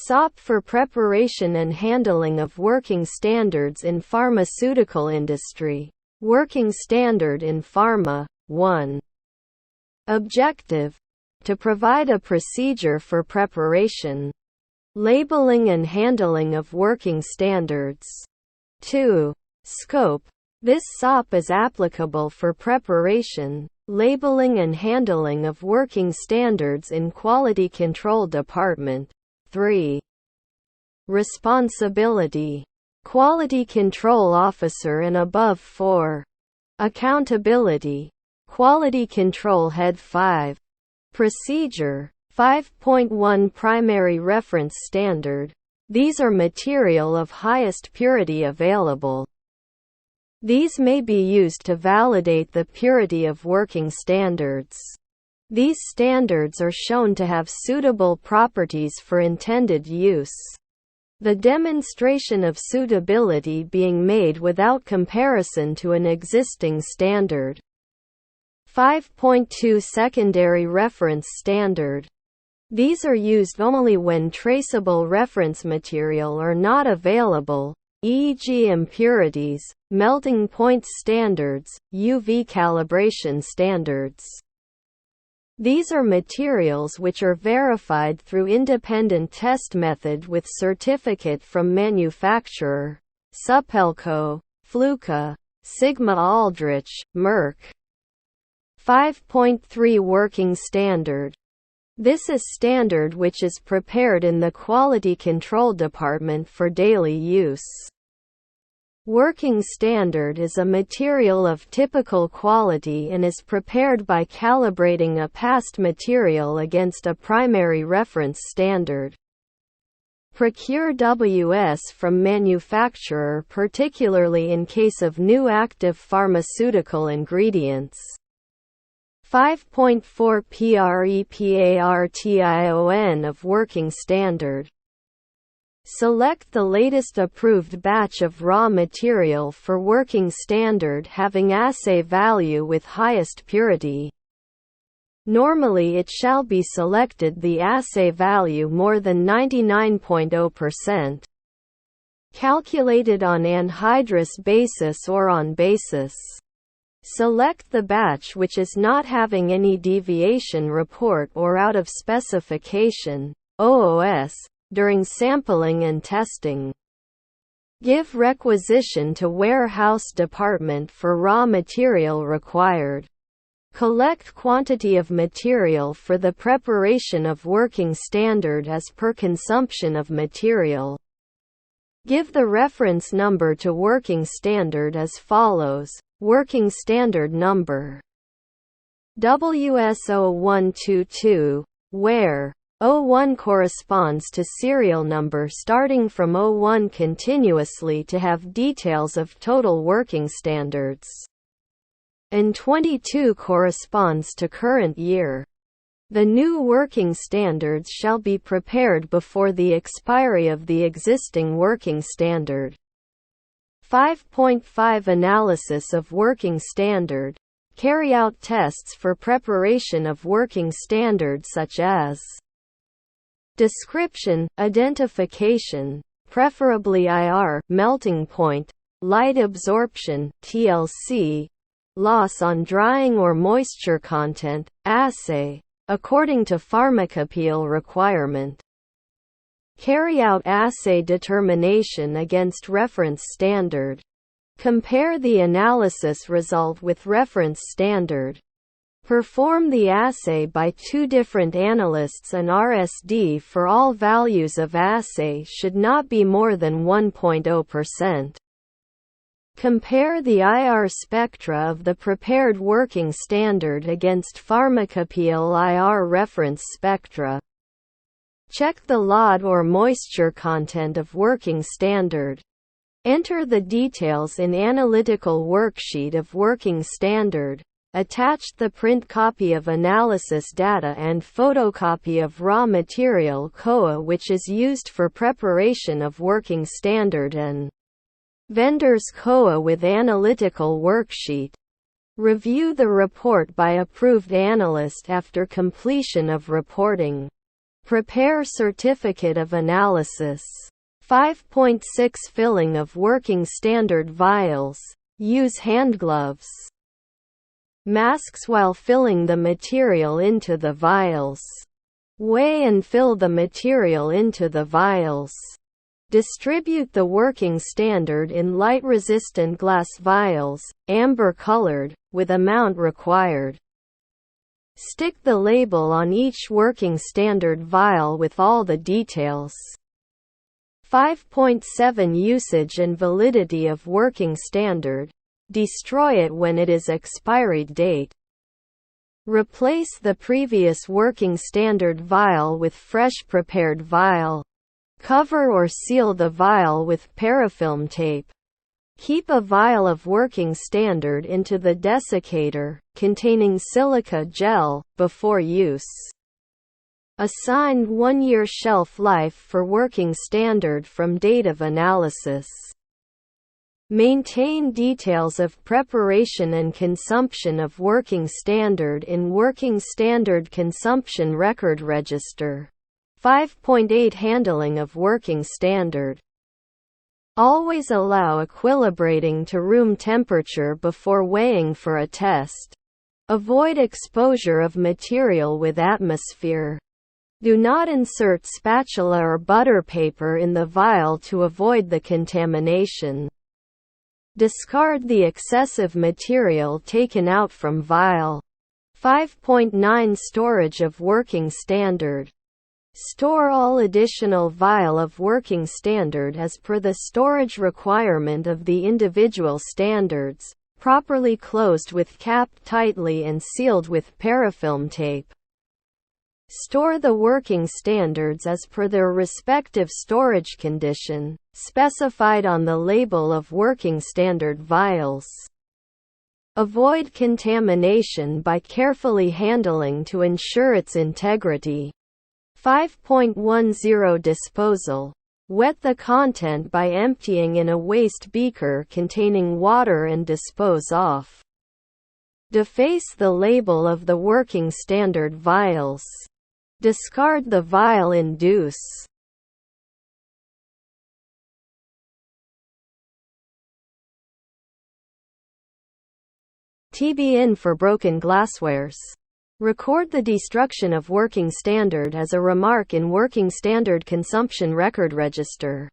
SOP for preparation and handling of working standards in pharmaceutical industry. Working standard in pharma. 1. Objective: to provide a procedure for preparation, labeling and handling of working standards. 2. Scope: this SOP is applicable for preparation, labeling and handling of working standards in Quality Control Department. 3. Responsibility: Quality Control Officer and above. 4. Accountability: Quality Control Head. 5. Procedure: 5.1 Primary Reference Standard. These are material of highest purity available. These may be used to validate the purity of working standards. These standards are shown to have suitable properties for intended use. The demonstration of suitability being made without comparison to an existing standard. 5.2 Secondary Reference Standard. These are used only when traceable reference material are not available, e.g. impurities, melting point standards, UV calibration standards. These are materials which are verified through independent test method with certificate from manufacturer, Supelco, Fluke, Sigma-Aldrich, Merck. 5.3 Working Standard. This is standard which is prepared in the Quality Control Department for daily use. Working standard is a material of typical quality and is prepared by calibrating a past material against a primary reference standard. Procure WS from manufacturer, particularly in case of new active pharmaceutical ingredients. 5.4 PREPARTION of Working Standard. Select the latest approved batch of raw material for working standard having assay value with highest purity. Normally it shall be selected the assay value more than 99.0%. Calculated on anhydrous basis or on basis. Select the batch which is not having any deviation report or out of specification (OOS) during sampling and testing. Give requisition to warehouse department for raw material required. Collect quantity of material for the preparation of working standard as per consumption of material. Give the reference number to working standard as follows. Working Standard Number WS0122, where 01 corresponds to serial number starting from 01 continuously to have details of total working standards, and 22 corresponds to current year. The new working standards shall be prepared before the expiry of the existing working standard. 5.5 Analysis of Working Standard. Carry out tests for preparation of working standard such as description, identification, preferably IR, melting point, light absorption, TLC, loss on drying or moisture content, assay, according to Pharmacopeal requirement. Carry out assay determination against reference standard. Compare the analysis result with reference standard. Perform the assay by two different analysts and RSD for all values of assay should not be more than 1.0%. Compare the IR spectra of the prepared working standard against Pharmacopeal IR reference spectra. Check the LOD or moisture content of working standard. Enter the details in analytical worksheet of working standard. Attach the print copy of analysis data and photocopy of raw material COA which is used for preparation of working standard and vendor's COA with analytical worksheet. Review the report by approved analyst after completion of reporting. Prepare certificate of analysis. 5.6 Filling of working standard vials. Use handgloves. Masks while filling the material into the vials. Weigh and fill the material into the vials. Distribute the working standard in light-resistant glass vials, amber-colored, with amount required. Stick the label on each working standard vial with all the details. 5.7 Usage and validity of working standard. Destroy it when it is expiry date. Replace the previous working standard vial with fresh prepared vial. Cover or seal the vial with parafilm tape. Keep a vial of working standard into the desiccator, containing silica gel, before use. Assigned 1-year shelf life for working standard from date of analysis. Maintain details of preparation and consumption of working standard in Working Standard Consumption Record Register. 5.8 Handling of working standard. Always allow equilibrating to room temperature before weighing for a test. Avoid exposure of material with atmosphere. Do not insert spatula or butter paper in the vial to avoid the contamination. Discard the excessive material taken out from vial. 5.9 Storage of working standard. Store all additional vial of working standard as per the storage requirement of the individual standards, properly closed with cap tightly and sealed with parafilm tape. Store the working standards as per their respective storage condition, specified on the label of working standard vials. Avoid contamination by carefully handling to ensure its integrity. 5.10 Disposal. Wet the content by emptying in a waste beaker containing water and dispose off. Deface the label of the working standard vials. Discard the vial in deuce. TBN for broken glasswares. Record the destruction of working standard as a remark in Working Standard Consumption Record Register.